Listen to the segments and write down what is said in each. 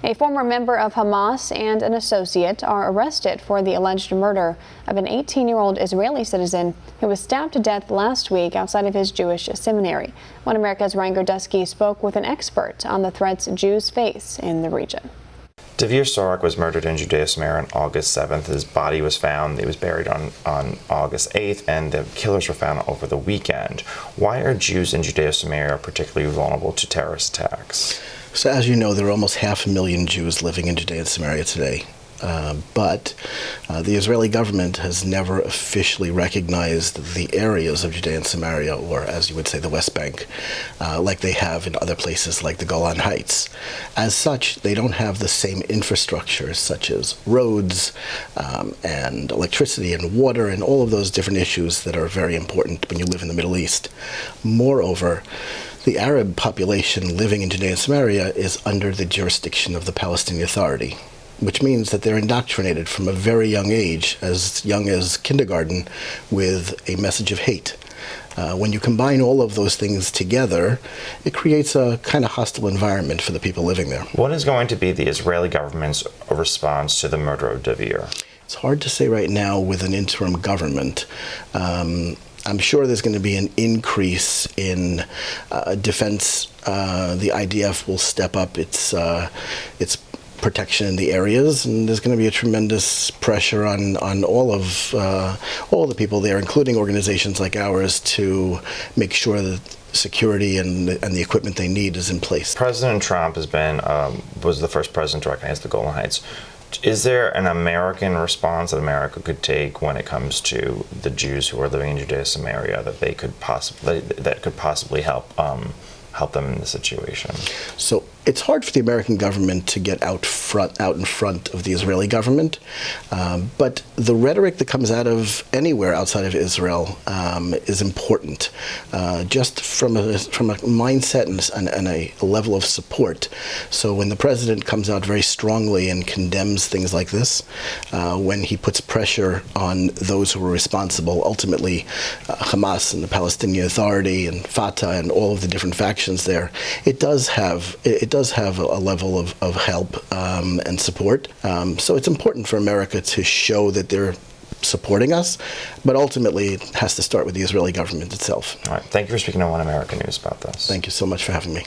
A former member of Hamas and an associate are arrested for the alleged murder of an 18-year-old Israeli citizen who was stabbed to death last week outside of his Jewish seminary. One America's Ryan Girdusky spoke with an expert on the threats Jews face in the region. Devere Sorek was murdered in Judea-Samaria on August 7th. His body was found. He was buried on August 8th, and the killers were found over the weekend. Why are Jews in Judea-Samaria particularly vulnerable to terrorist attacks? So as you know, there are almost 500,000 Jews living in Judea and Samaria today. But the Israeli government has never officially recognized the areas of Judea and Samaria, or as you would say, the West Bank, like they have in other places like the Golan Heights. As such, they don't have the same infrastructure such as roads and electricity and water and all of those different issues that are very important when you live in the Middle East. Moreover, the Arab population living in Judea and Samaria is under the jurisdiction of the Palestinian Authority, which means that they're indoctrinated from a very young age, as young as kindergarten, with a message of hate. When you combine all of those things together, it creates a kind of hostile environment for the people living there. What is going to be the Israeli government's response to the murder of Devere? It's hard to say right now with an interim government. I'm sure there's going to be an increase in defense. The IDF will step up its protection in the areas, and there's going to be a tremendous pressure on all the people there, including organizations like ours, to make sure that security and the equipment they need is in place. President Trump was the first president to recognize the Golan Heights. Is there an American response that America could take when it comes to the Jews who are living in Judea Samaria that could possibly help them in the situation? So it's hard for the American government to get out in front of the Israeli government, but the rhetoric that comes out of anywhere outside of Israel is important, just from a mindset and a level of support. So when the president comes out very strongly and condemns things like this, when he puts pressure on those who are responsible, ultimately Hamas and the Palestinian Authority and Fatah and all of the different factions there, it does have a level of help and support. So it's important for America to show that they're supporting us, but ultimately it has to start with the Israeli government itself. All right. Thank you for speaking to One American News about this. Thank you so much for having me.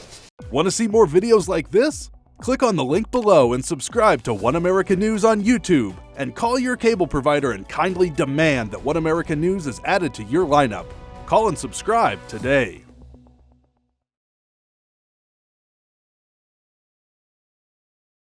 Want to see more videos like this? Click on the link below and subscribe to One American News on YouTube, and call your cable provider and kindly demand that One American News is added to your lineup. Call and subscribe today.